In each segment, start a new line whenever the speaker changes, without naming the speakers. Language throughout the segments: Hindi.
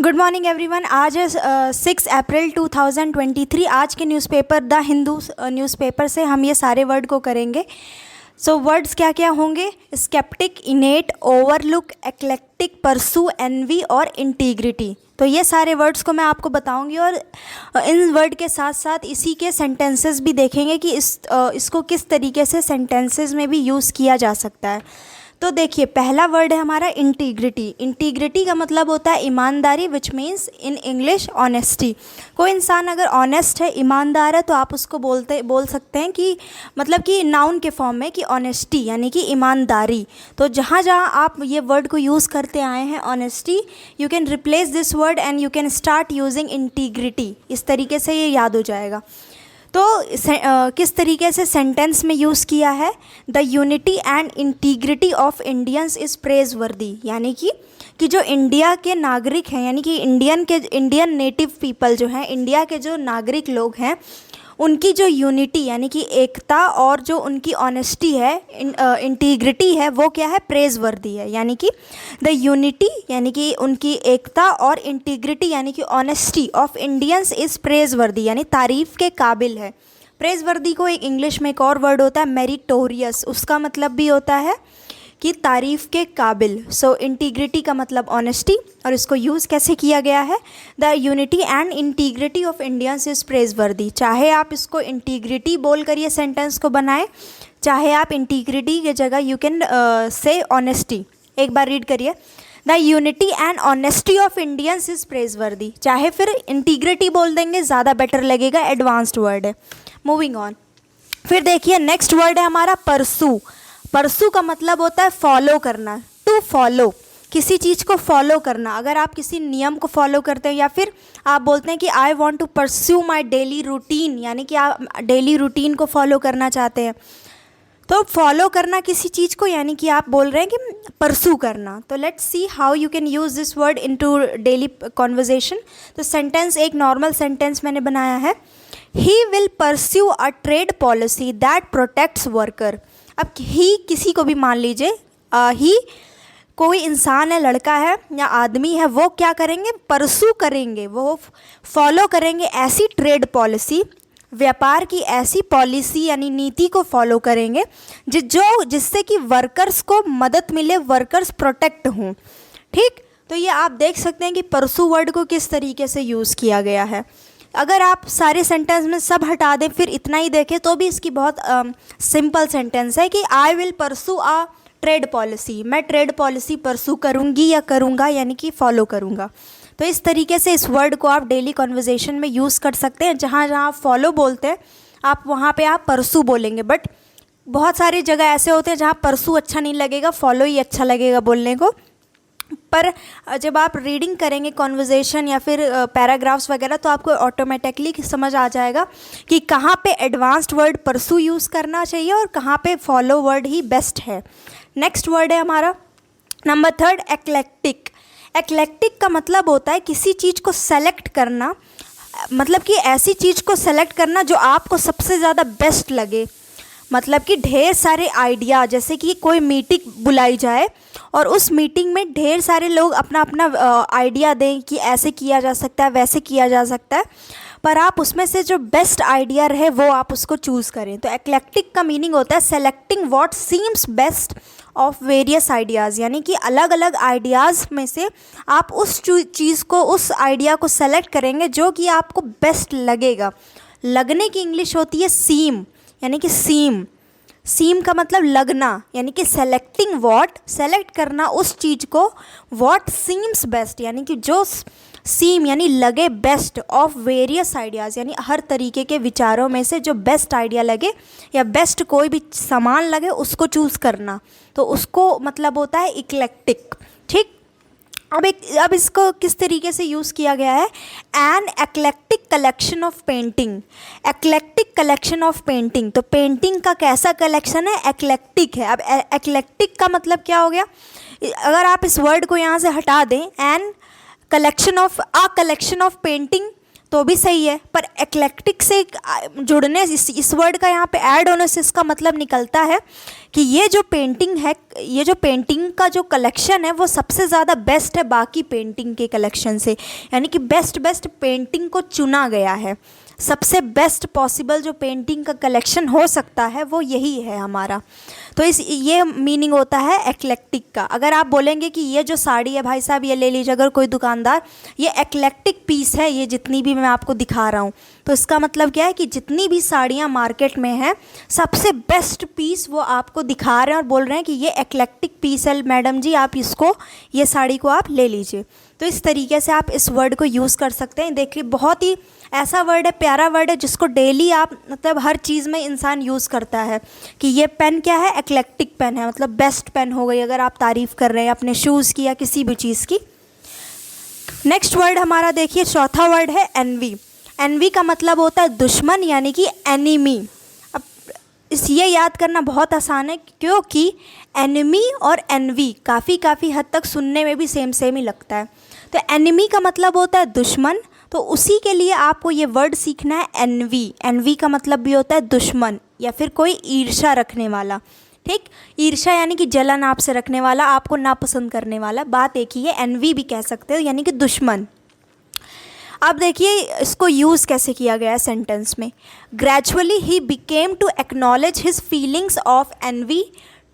Good morning everyone. आज है 6 अप्रैल 2023। आज के न्यूज़पेपर द हिंदू न्यूज़पेपर से हम ये सारे वर्ड को करेंगे। सो वर्ड्स क्या क्या होंगे? स्केप्टिक, इनेट, ओवरलुक, एक्लेक्टिक, परसू, एनवी और इंटीग्रिटी। तो ये सारे वर्ड्स को मैं आपको बताऊंगी और इन वर्ड के साथ साथ इसी के सेंटेंसेस भी देखेंगे कि इसको किस तरीके से सेंटेंसेस में भी यूज़ किया जा सकता है। तो देखिए, पहला वर्ड है हमारा इंटीग्रिटी। इंटीग्रिटी का मतलब होता है ईमानदारी, which means in English honesty. कोई इंसान अगर ऑनेस्ट है, ईमानदार है, तो आप उसको बोल सकते हैं कि मतलब कि नाउन के फॉर्म में कि ऑनेस्टी यानी कि ईमानदारी। तो जहाँ जहाँ आप ये वर्ड को यूज़ करते आए हैं honesty, you can replace this word and you can start using integrity. इस तरीके से ये याद हो जाएगा। तो किस तरीके से सेंटेंस में यूज़ किया है? The unity and integrity of Indians is praise वर्दी। यानी कि जो इंडिया के नागरिक हैं, यानी कि इंडियन नेटिव पीपल जो हैं, इंडिया के जो नागरिक लोग हैं, उनकी जो यूनिटी यानी कि एकता और जो उनकी ऑनेस्टी है, इंटीग्रिटी है, वो क्या है? प्रेज वर्दी है। यानी कि द यूनिटी यानी कि उनकी एकता और इंटीग्रिटी यानी कि honesty of Indians is praise वर्दी, यानी तारीफ़ के काबिल है। प्रेज वर्दी को एक इंग्लिश में एक और वर्ड होता है मेरिटोरियस, उसका मतलब भी होता है कि तारीफ़ के काबिल। सो इंटीग्रिटी का मतलब ऑनेस्टी, और इसको यूज़ कैसे किया गया है? The unity and integrity of Indians is praise वर्दी। चाहे आप इसको इंटीग्रिटी बोल कर ये सेंटेंस को बनाएं, चाहे आप इंटीग्रिटी की जगह यू कैन से ऑनेस्टी। एक बार रीड करिए, the unity and honesty of Indians is praise वर्दी। चाहे फिर इंटीग्रिटी बोल देंगे, ज़्यादा बेटर लगेगा, एडवांस्ड वर्ड है। मूविंग ऑन, फिर देखिए नेक्स्ट वर्ड है हमारा परसू। परसू का मतलब होता है फॉलो करना, टू फॉलो, किसी चीज़ को फॉलो करना। अगर आप किसी नियम को फॉलो करते हैं या फिर आप बोलते हैं कि I want to pursue my daily routine, यानी कि आप डेली रूटीन को फॉलो करना चाहते हैं, तो फॉलो करना किसी चीज़ को, यानी कि आप बोल रहे हैं कि परसू करना। तो let's see how you can use this word into daily conversation. तो सेंटेंस, एक नॉर्मल सेंटेंस मैंने बनाया है, he will pursue a trade policy that protects worker. अब ही किसी को भी मान लीजिए, ही कोई इंसान है, लड़का है या आदमी है, वो क्या करेंगे? परसू करेंगे, वो फॉलो करेंगे ऐसी ट्रेड पॉलिसी, व्यापार की ऐसी पॉलिसी यानी नीति को फॉलो करेंगे जिससे कि वर्कर्स को मदद मिले, वर्कर्स प्रोटेक्ट हों। ठीक, तो ये आप देख सकते हैं कि परसू वर्ड को किस तरीके से यूज़ किया गया है। अगर आप सारे सेंटेंस में सब हटा दें, फिर इतना ही देखें, तो भी इसकी बहुत सिंपल सेंटेंस है कि I will pursue a trade policy. मैं ट्रेड पॉलिसी परसू करूँगी या करूँगा, यानी कि फॉलो करूँगा। तो इस तरीके से इस वर्ड को आप डेली कन्वर्सेशन में यूज़ कर सकते हैं। जहाँ जहाँ आप फॉलो बोलते हैं, आप वहाँ पे आप परसू बोलेंगे। बट बहुत सारी जगह ऐसे होते हैं जहाँ परसू अच्छा नहीं लगेगा, फॉलो ही अच्छा लगेगा बोलने को। पर जब आप रीडिंग करेंगे कॉन्वर्जेसन या फिर पैराग्राफ्स वगैरह, तो आपको ऑटोमेटिकली समझ आ जाएगा कि कहाँ पे एडवांस्ड वर्ड परसू यूज़ करना चाहिए और कहाँ पे फॉलो वर्ड ही बेस्ट है। नेक्स्ट वर्ड है हमारा नंबर 3, एक्लेक्टिक। एक्लेक्टिक का मतलब होता है किसी चीज़ को सेलेक्ट करना, मतलब कि ऐसी चीज़ को सेलेक्ट करना जो आपको सबसे ज़्यादा बेस्ट लगे। मतलब कि ढेर सारे आइडिया, जैसे कि कोई मीटिंग बुलाई जाए और उस मीटिंग में ढेर सारे लोग अपना अपना आइडिया दें कि ऐसे किया जा सकता है, वैसे किया जा सकता है, पर आप उसमें से जो बेस्ट आइडिया रहे वो आप उसको चूज़ करें। तो एक्लेक्टिक का मीनिंग होता है selecting what seems best of various ideas, यानी कि अलग अलग आइडियाज़ में से आप उस चीज़ को, उस आइडिया को सेलेक्ट करेंगे जो कि आपको बेस्ट लगेगा। लगने की इंग्लिश होती है सीम, यानी कि सीम का मतलब लगना, यानी कि सेलेक्टिंग व्हाट, सेलेक्ट करना उस चीज़ को, व्हाट सीम्स बेस्ट, यानी कि जो सीम यानी लगे बेस्ट ऑफ वेरियस आइडियाज़, यानी हर तरीके के विचारों में से जो बेस्ट आइडिया लगे या बेस्ट कोई भी सामान लगे उसको चूज़ करना, तो उसको मतलब होता है इक्लेक्टिक। ठीक, अब इसको किस तरीके से यूज़ किया गया है? An eclectic collection of painting. Eclectic collection of painting, तो पेंटिंग का कैसा कलेक्शन है? एक्लेक्टिक है। अब एक्लेक्टिक का मतलब क्या हो गया? अगर आप इस वर्ड को यहाँ से हटा दें, एन कलेक्शन ऑफ पेंटिंग, तो भी सही है, पर एक्लेक्टिक से जुड़ने इस वर्ड का यहाँ पे ऐड होने से इसका मतलब निकलता है कि ये जो पेंटिंग है, ये जो पेंटिंग का जो कलेक्शन है वो सबसे ज़्यादा बेस्ट है बाकी पेंटिंग के कलेक्शन से, यानी कि बेस्ट पेंटिंग को चुना गया है। सबसे बेस्ट पॉसिबल जो पेंटिंग का कलेक्शन हो सकता है वो यही है हमारा। तो ये मीनिंग होता है एक्लेक्टिक का। अगर आप बोलेंगे कि ये जो साड़ी है भाई साहब ये ले लीजिए, अगर कोई दुकानदार, ये एक्लेक्टिक पीस है, ये जितनी भी मैं आपको दिखा रहा हूँ, तो इसका मतलब क्या है कि जितनी भी साड़ियाँ मार्केट में हैं सबसे बेस्ट पीस वो आपको दिखा रहे हैं और बोल रहे हैं कि ये एक्लेक्टिक पीस है मैडम जी, आप इसको, ये साड़ी को आप ले लीजिए। तो इस तरीके से आप इस वर्ड को यूज़ कर सकते हैं। देखिए बहुत ही ऐसा वर्ड है, प्यारा वर्ड है, जिसको डेली आप मतलब हर चीज़ में इंसान यूज़ करता है कि ये पेन क्या है, एक्लेक्टिक पेन है, मतलब बेस्ट पेन हो गई अगर आप तारीफ़ कर रहे हैं अपने शूज़ की या किसी भी चीज़ की। नेक्स्ट वर्ड हमारा देखिए, चौथा वर्ड है एनवी। एनवी का मतलब होता है दुश्मन, यानी कि एनिमी। अब ये याद करना बहुत आसान है क्योंकि एनिमी और एनवी काफ़ी हद तक सुनने में भी सेम ही लगता है। तो एनिमी का मतलब होता है दुश्मन, तो उसी के लिए आपको ये वर्ड सीखना है एनवी। एनवी का मतलब भी होता है दुश्मन या फिर कोई ईर्ष्या रखने वाला। ठीक, ईर्ष्या यानी कि जलन आपसे रखने वाला, आपको नापसंद करने वाला, बात एक ही है। एनवी भी कह सकते हो, यानी कि दुश्मन। अब देखिए इसको यूज़ कैसे किया गया है सेंटेंस में। ग्रेजुअली ही became to acknowledge his feelings of envy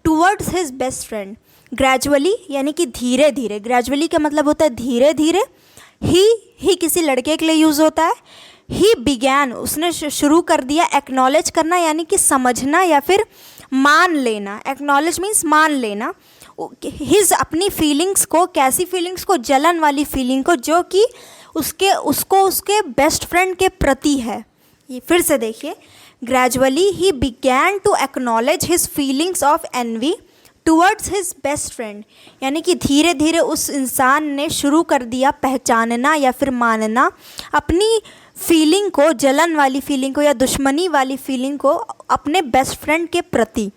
towards his best friend. Gradually यानी कि धीरे धीरे, ग्रेजुअली का मतलब होता है धीरे धीरे। ही किसी लड़के के लिए यूज़ होता है। ही बिगैन, उसने शुरू कर दिया। एक्नॉलेज करना यानी कि समझना या फिर मान लेना। एक्नॉलेज मीन्स मान लेना। हिज अपनी फीलिंग्स को, कैसी फीलिंग्स को, जलन वाली फीलिंग को, जो कि उसके बेस्ट फ्रेंड के प्रति है। ये फिर से देखिए, gradually he began to acknowledge his feelings of envy towards his best friend, यानी कि धीरे धीरे उस इंसान ने शुरू कर दिया पहचानना या फिर मानना अपनी फीलिंग को, जलन वाली फीलिंग को या दुश्मनी वाली फीलिंग को अपने बेस्ट फ्रेंड के प्रति।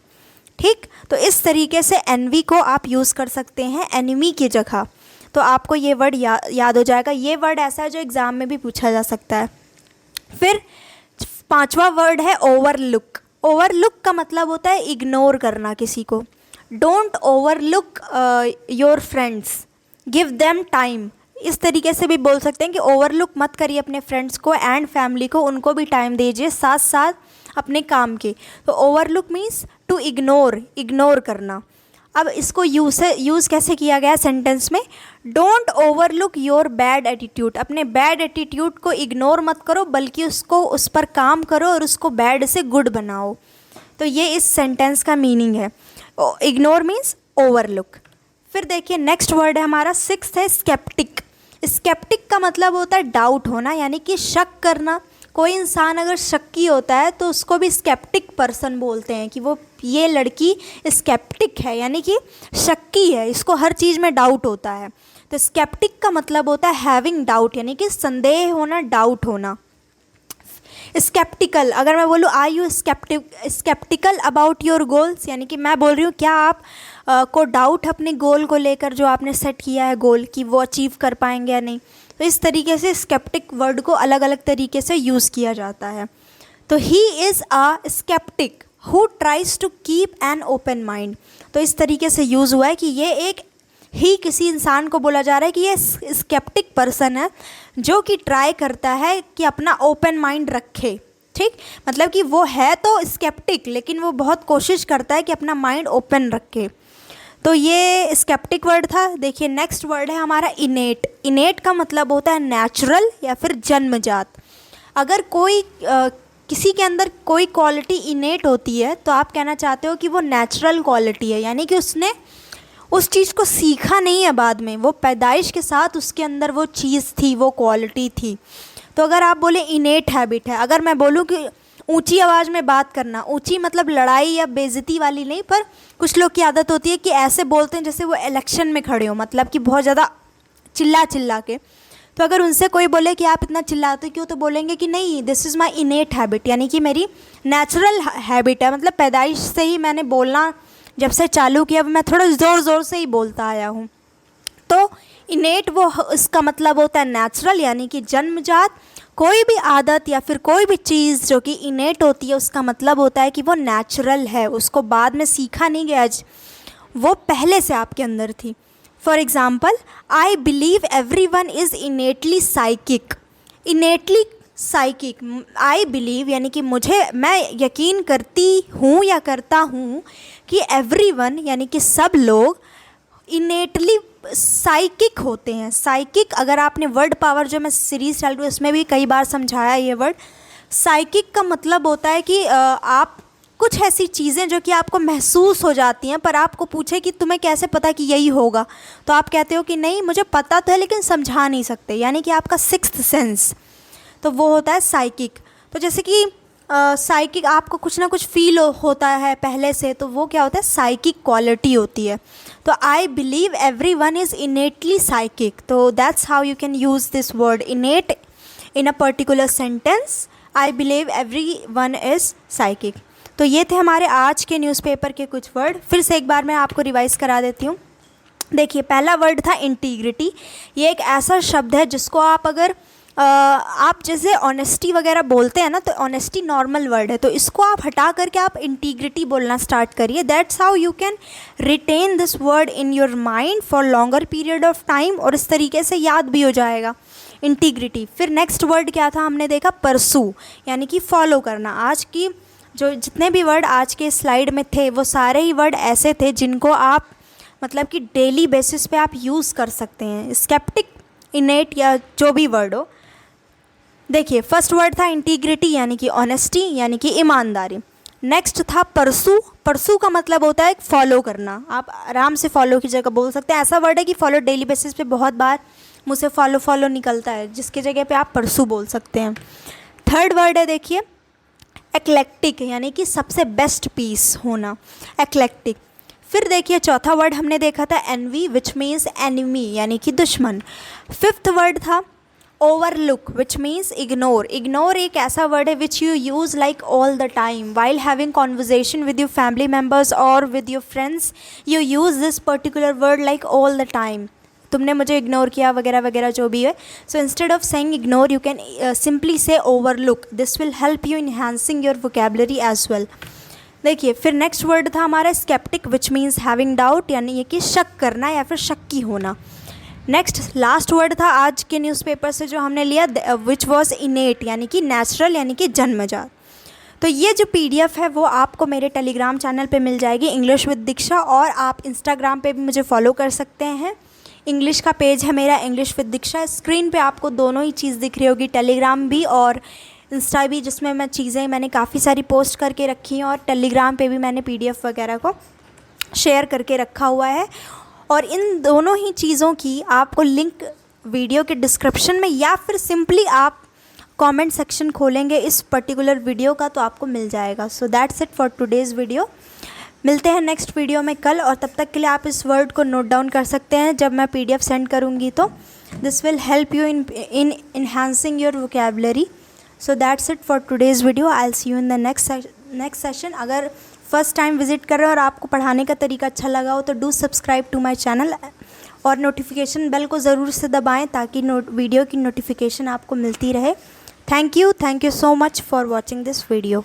ठीक, तो इस तरीके से एनवी को आप यूज़ कर सकते हैं एनिमी की जगह। तो आपको ये वर्ड याद हो जाएगा। ये वर्ड ऐसा है जो एग्ज़ाम में भी पूछा जा सकता है। फिर पांचवा वर्ड है ओवरलुक। ओवरलुक का मतलब होता है इग्नोर करना किसी को। Don't overlook your friends, give them time. इस तरीके से भी बोल सकते हैं कि ओवरलुक मत करिए अपने फ्रेंड्स को एंड फैमिली को, उनको भी टाइम दीजिए साथ साथ अपने काम के। तो overlook means to ignore, ignore करना। अब इसको यूज़ कैसे किया गया सेंटेंस में। Don't overlook your bad attitude. अपने बैड एटीट्यूड को इग्नोर मत करो, बल्कि उस पर काम करो और उसको बैड से गुड बनाओ। तो ये इस सेंटेंस का मीनिंग है। Ignore means overlook. फिर देखिए नेक्स्ट वर्ड है हमारा, सिक्स्थ है स्केप्टिक। स्केप्टिक का मतलब होता है डाउट होना, यानी कि शक करना। कोई इंसान अगर शक्की होता है तो उसको भी स्केप्टिक पर्सन बोलते हैं कि वो, ये लड़की स्केप्टिक है, यानी कि शक्की है, इसको हर चीज़ में डाउट होता है। तो स्केप्टिक का मतलब होता है हैविंग डाउट, यानी कि संदेह होना, डाउट होना। स्केप्टिकल, अगर मैं बोलूँ are you skeptical about your goals, यानी कि मैं बोल रही हूँ क्या आप को डाउट अपने गोल को लेकर, जो आपने सेट किया है गोल, कि वो अचीव कर पाएंगे या नहीं। तो इस तरीके से स्केप्टिक वर्ड को अलग अलग तरीके से यूज़ किया जाता है। तो he is a skeptic who tries to keep an open mind. तो इस तरीके से यूज़ हुआ है कि ये एक ही किसी इंसान को बोला जा रहा है कि ये स्केप्टिक पर्सन है जो कि ट्राई करता है कि अपना ओपन माइंड रखे। ठीक, मतलब कि वो है तो स्केप्टिक, लेकिन वो बहुत कोशिश करता है कि अपना माइंड ओपन रखे। तो ये स्केप्टिक वर्ड था। देखिए नेक्स्ट वर्ड है हमारा इनेट। इनेट का मतलब होता है नेचुरल या फिर जन्मजात। अगर कोई किसी के अंदर कोई क्वालिटी इनेट होती है तो आप कहना चाहते हो कि वो नेचुरल क्वालिटी है, यानी कि उसने उस चीज़ को सीखा नहीं है बाद में, वो पैदाइश के साथ उसके अंदर वो चीज़ थी, वो क्वालिटी थी। तो अगर आप बोले इनेट हैबिट है, अगर मैं बोलूँ कि ऊंची आवाज़ में बात करना, ऊंची मतलब लड़ाई या बेइज्जती वाली नहीं, पर कुछ लोग की आदत होती है कि ऐसे बोलते हैं जैसे वो इलेक्शन में खड़े हो, मतलब कि बहुत ज़्यादा चिल्ला के। तो अगर उनसे कोई बोले कि आप इतना चिल्लाते क्यों, तो बोलेंगे कि नहीं, दिस इज़ माई इनेट हैबिट, यानी कि मेरी नेचुरल हैबिट है, मतलब पैदाइश से ही मैंने बोलना जब से चालू किया मैं थोड़ा ज़ोर से ही बोलता आया हूँ। तो इनेट वो इसका मतलब होता है नेचुरल, यानी कि जन्मजात कोई भी आदत या फिर कोई भी चीज़ जो कि इनेट होती है उसका मतलब होता है कि वो नेचुरल है, उसको बाद में सीखा नहीं गया, वो पहले से आपके अंदर थी। For example, I believe every one is innately psychic. Innately psychic, I believe यानी कि मैं यकीन करती हूँ या करता हूँ कि एवरी वन यानी कि सब लोग इनेटली साइकिक होते हैं। साइकिक, अगर आपने वर्ड पावर जो मैं सीरीज़ चल रही हूँ उसमें भी कई बार समझाया ये वर्ड, साइकिक का मतलब होता है कि आप कुछ ऐसी चीज़ें जो कि आपको महसूस हो जाती हैं, पर आपको पूछे कि तुम्हें कैसे पता कि यही होगा, तो आप कहते हो कि नहीं मुझे पता तो है लेकिन समझा नहीं सकते, यानी कि आपका सिक्स्थ सेंस, तो वो होता है साइकिक। तो जैसे कि साइकिक आपको कुछ ना कुछ फील होता है पहले से, तो वो क्या होता है, साइकिक क्वालिटी होती है। तो I believe every one is innately psychic, तो that's how you can use this word innate in a particular sentence. I believe every one is psychic. तो ये थे हमारे आज के न्यूज़पेपर के कुछ वर्ड। फिर से एक बार मैं आपको रिवाइज़ करा देती हूँ। देखिए, पहला वर्ड था इंटीग्रिटी। ये एक ऐसा शब्द है जिसको आप अगर आप जैसे ऑनेस्टी वगैरह बोलते हैं ना, तो ऑनेस्टी नॉर्मल वर्ड है, तो इसको आप हटा करके आप इंटीग्रिटी बोलना स्टार्ट करिए। That's how you can retain this word in your mind for longer period of time, और इस तरीके से याद भी हो जाएगा इंटीग्रिटी। फिर नेक्स्ट वर्ड क्या था, हमने देखा परसू, यानी कि फॉलो करना। आज की जो जितने भी वर्ड आज के स्लाइड में थे वो सारे ही वर्ड ऐसे थे जिनको आप मतलब कि डेली बेसिस पे आप यूज़ कर सकते हैं, स्केप्टिक, इनेट या जो भी वर्ड हो। देखिए, फर्स्ट वर्ड था इंटीग्रिटी यानी कि ऑनेस्टी यानी कि ईमानदारी। नेक्स्ट था परसू। परसू का मतलब होता है फॉलो करना। आप आराम से फॉलो की जगह बोल सकते हैं। ऐसा वर्ड है कि फॉलो डेली बेसिस पे बहुत बार मुझसे फॉलो निकलता है, जिसकी जगह पे आप परसू बोल सकते हैं। थर्ड वर्ड है देखिए एक्लेक्टिक, यानी कि सबसे बेस्ट पीस होना, एक्लेक्टिक। फिर देखिए चौथा वर्ड हमने देखा था एनवी, विच मीन्स एनिमी यानी कि दुश्मन। फिफ्थ वर्ड था overlook, which means ignore. Ignore एक ऐसा वर्ड है which you use like all the time while having conversation with your family members और with your friends, you use this particular word like all the time. तुमने मुझे इग्नोर किया वगैरह वगैरह जो भी है, so instead of saying ignore you can simply say overlook. This will help you enhancing your vocabulary as well. देखिए, फिर नेक्स्ट वर्ड था हमारा skeptic, which means having doubt, यानी ये कि शक करना या फिर शक्की होना। नेक्स्ट लास्ट वर्ड था आज के न्यूज़पेपर से जो हमने लिया, विच वॉज इनेट, यानी कि नेचुरल यानी कि जन्मजात। तो ये जो PDF है वो आपको मेरे टेलीग्राम चैनल पे मिल जाएगी, इंग्लिश विद दीक्षा, और आप इंस्टाग्राम पे भी मुझे फॉलो कर सकते हैं। इंग्लिश का पेज है मेरा इंग्लिश विद दीक्षा। स्क्रीन पे आपको दोनों ही चीज़ दिख रही होगी, टेलीग्राम भी और इंस्टा भी, जिसमें मैंने काफ़ी सारी पोस्ट करके रखी हैं, और टेलीग्राम पे भी मैंने PDF वगैरह को शेयर करके रखा हुआ है। और इन दोनों ही चीज़ों की आपको लिंक वीडियो के डिस्क्रिप्शन में या फिर सिंपली आप कमेंट सेक्शन खोलेंगे इस पर्टिकुलर वीडियो का तो आपको मिल जाएगा। So that's it for today's video. मिलते हैं नेक्स्ट वीडियो में कल, और तब तक के लिए आप इस वर्ड को नोट डाउन कर सकते हैं जब मैं PDF सेंड करूँगी, तो this will help you in enhancing your vocabulary. So that's it for today's video. I will see you in the next session. अगर फर्स्ट टाइम विजिट कर रहे हो और आपको पढ़ाने का तरीका अच्छा लगा हो तो do subscribe to my channel, और नोटिफिकेशन बेल को ज़रूर से दबाएं ताकि वीडियो की नोटिफिकेशन आपको मिलती रहे। Thank you so much for watching this video.